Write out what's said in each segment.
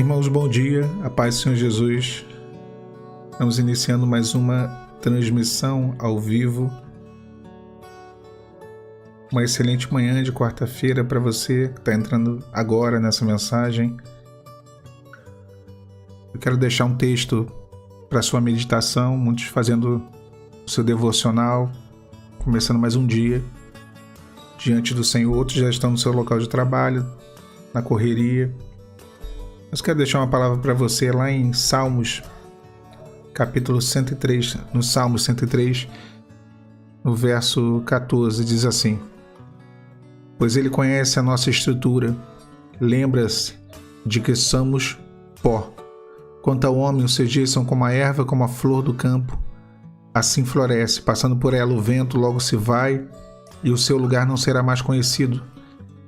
Irmãos, bom dia, a paz do Senhor Jesus. Estamos iniciando mais uma transmissão ao vivo. Uma excelente manhã de quarta-feira para você que está entrando agora nessa mensagem. Eu quero deixar um texto para sua meditação, muitos fazendo o seu devocional, começando mais um dia diante do Senhor, outros já estão no seu local de trabalho, na correria. Mas quero deixar uma palavra para você lá em Salmos, capítulo 103, no Salmo 103, no verso 14, diz assim: Pois Ele conhece a nossa estrutura, lembra-se de que somos pó. Quanto ao homem, os seus dias são como a erva, como a flor do campo. Assim floresce, passando por ela o vento logo se vai, e o seu lugar não será mais conhecido.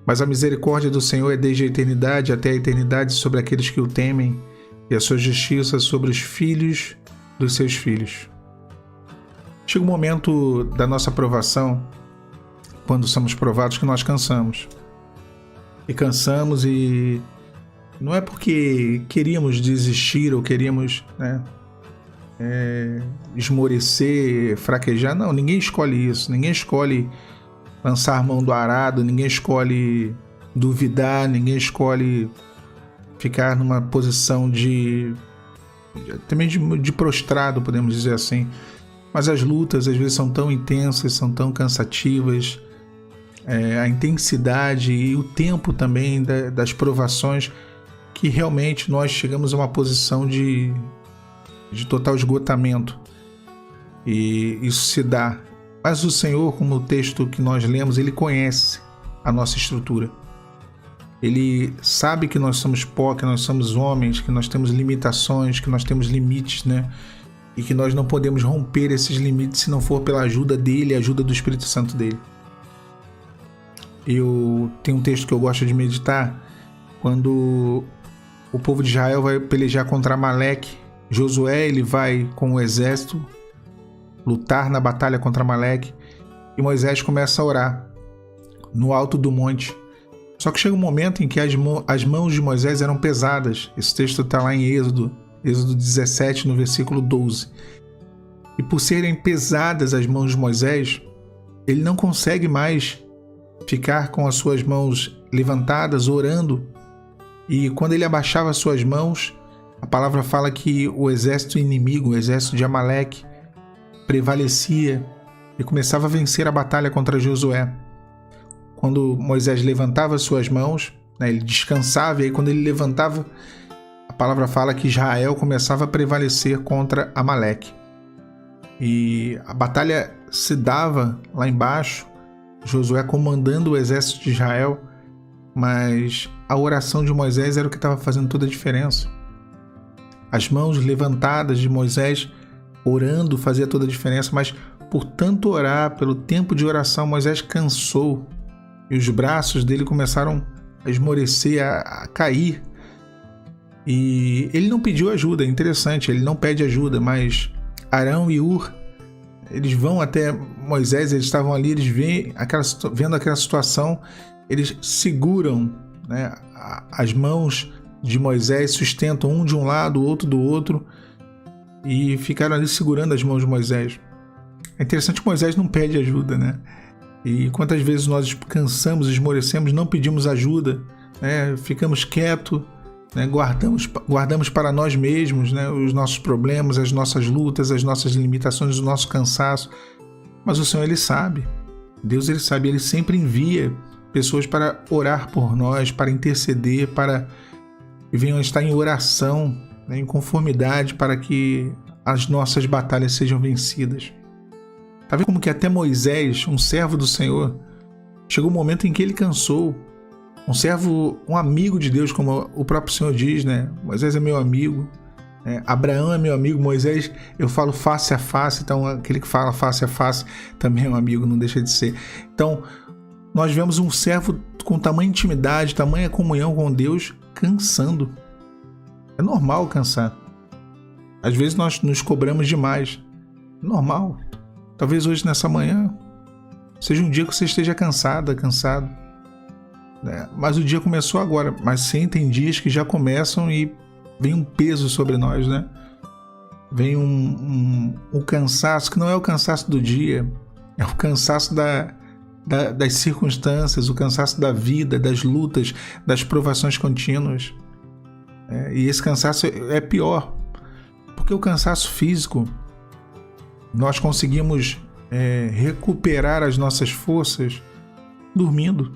Mas a misericórdia do Senhor é desde a eternidade até a eternidade sobre aqueles que o temem, e a sua justiça sobre os filhos dos seus filhos. Chega o momento da nossa provação, quando somos provados, que nós cansamos. E cansamos e não é porque queríamos desistir ou queríamos esmorecer, fraquejar. Não, ninguém escolhe isso. Ninguém escolhe lançar a mão do arado, ninguém escolhe duvidar, ninguém escolhe ficar numa posição também de prostrado, podemos dizer assim. Mas as lutas às vezes são tão intensas, são tão cansativas, a intensidade e o tempo também das provações, que realmente nós chegamos a uma posição de total esgotamento, e isso se dá. Mas o Senhor, como o texto que nós lemos, Ele conhece a nossa estrutura. Ele sabe que nós somos pó, que nós somos homens, que nós temos limitações, que nós temos limites, e que nós não podemos romper esses limites se não for pela ajuda dEle, a ajuda do Espírito Santo dEle. Eu tenho um texto que eu gosto de meditar, quando o povo de Israel vai pelejar contra Amaleque. Josué, ele vai com o exército lutar na batalha contra Amaleque, e Moisés começa a orar no alto do monte. Só que chega um momento em que as mãos de Moisés eram pesadas. Esse texto está lá em Êxodo 17, no versículo 12. E por serem pesadas as mãos de Moisés, ele não consegue mais ficar com as suas mãos levantadas, orando. E quando ele abaixava as suas mãos, a palavra fala que o exército inimigo, o exército de Amaleque, prevalecia e começava a vencer a batalha contra Josué. Quando Moisés levantava as suas mãos, ele descansava, e aí quando ele levantava, a palavra fala que Israel começava a prevalecer contra Amaleque. E a batalha se dava lá embaixo, Josué comandando o exército de Israel, mas a oração de Moisés era o que estava fazendo toda a diferença. As mãos levantadas de Moisés orando fazia toda a diferença, mas por tanto orar, pelo tempo de oração, Moisés cansou e os braços dele começaram a esmorecer, a cair. E ele não pediu ajuda, é interessante, ele não pede ajuda, mas Arão e Hur, eles vão até Moisés, eles estavam ali, eles vendo aquela situação, eles seguram, as mãos de Moisés, sustentam um de um lado, o outro do outro, e ficaram ali segurando as mãos de Moisés. É interessante que Moisés não pede ajuda, E quantas vezes nós cansamos, esmorecemos, não pedimos ajuda, ficamos quietos, guardamos para nós mesmos, os nossos problemas, as nossas lutas, as nossas limitações, o nosso cansaço. Mas o Senhor, Ele sabe. Deus, Ele sabe. Ele sempre envia pessoas para orar por nós, para interceder, para que venham estar em oração, em conformidade, para que as nossas batalhas sejam vencidas. Tá vendo como que até Moisés, um servo do Senhor, chegou um momento em que ele cansou. Um servo, um amigo de Deus, como o próprio Senhor diz, Moisés é meu amigo, Abraão é meu amigo, Moisés eu falo face a face, então aquele que fala face a face também é um amigo, não deixa de ser. Então, nós vemos um servo com tamanha intimidade, tamanha comunhão com Deus, cansando. É normal cansar. Às vezes nós nos cobramos demais. É normal. Talvez hoje, nessa manhã, seja um dia que você esteja cansada, cansado. né? Mas o dia começou agora. Mas sim, tem dias que já começam e vem um peso sobre nós, né? Vem um cansaço, que não é o cansaço do dia, é o cansaço das circunstâncias, o cansaço da vida, das lutas, das provações contínuas. E esse cansaço é pior, porque o cansaço físico, nós conseguimos recuperar as nossas forças dormindo.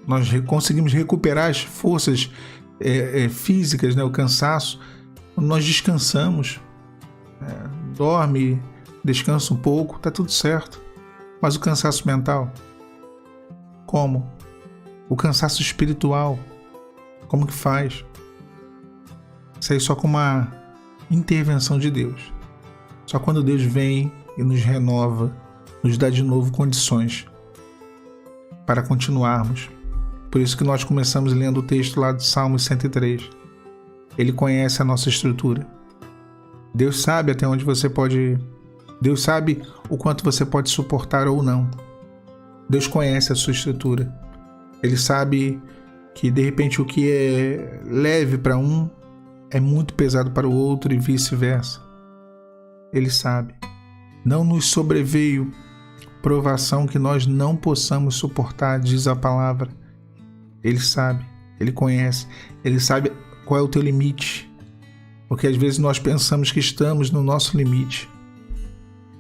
Nós conseguimos recuperar as forças físicas, né? O cansaço, quando nós descansamos. Dorme, descansa um pouco, tá tudo certo. Mas o cansaço mental? Como? O cansaço espiritual? Como que faz? Isso aí só com uma intervenção de Deus. Só quando Deus vem e nos renova, nos dá de novo condições para continuarmos. Por isso que nós começamos lendo o texto lá de Salmos 103. Ele conhece a nossa estrutura. Deus sabe até onde você pode... Deus sabe o quanto você pode suportar ou não. Deus conhece a sua estrutura. Ele sabe que, de repente, o que é leve para um é muito pesado para o outro e vice-versa. Ele sabe. Não nos sobreveio provação que nós não possamos suportar, diz a palavra. Ele sabe, Ele conhece, Ele sabe qual é o teu limite. Porque às vezes nós pensamos que estamos no nosso limite.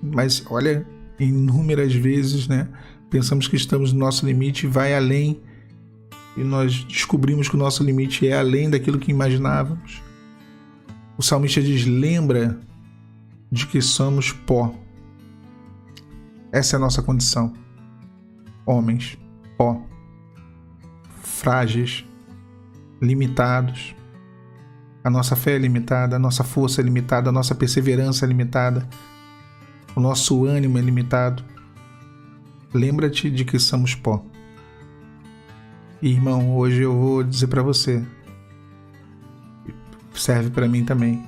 Mas olha, inúmeras vezes, né? Pensamos que estamos no nosso limite e vai além. E nós descobrimos que o nosso limite é além daquilo que imaginávamos. O salmista diz: lembra de que somos pó. Essa é a nossa condição. Homens, pó. Frágeis, limitados. A nossa fé é limitada, a nossa força é limitada, a nossa perseverança é limitada, o nosso ânimo é limitado. Lembra-te de que somos pó. E, irmão, hoje eu vou dizer para você, serve para mim também,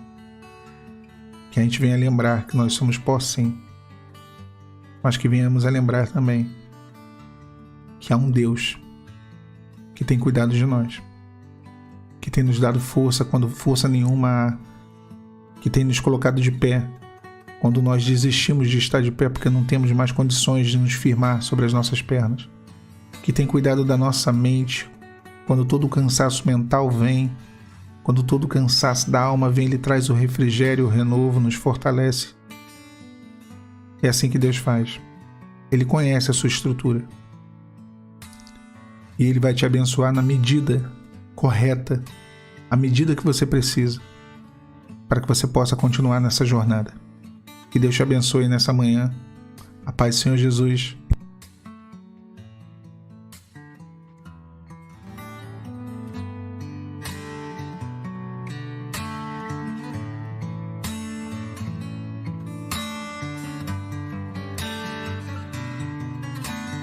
que a gente venha lembrar que nós somos pó, sim, mas que venhamos a lembrar também que há um Deus que tem cuidado de nós, que tem nos dado força quando força nenhuma há, que tem nos colocado de pé quando nós desistimos de estar de pé porque não temos mais condições de nos firmar sobre as nossas pernas, que tem cuidado da nossa mente quando todo o cansaço mental vem, quando todo o cansaço da alma vem, Ele traz o refrigério, o renovo, nos fortalece. É assim que Deus faz. Ele conhece a sua estrutura e Ele vai te abençoar na medida correta, a medida que você precisa, para que você possa continuar nessa jornada. Que Deus te abençoe nessa manhã. A paz do Senhor Jesus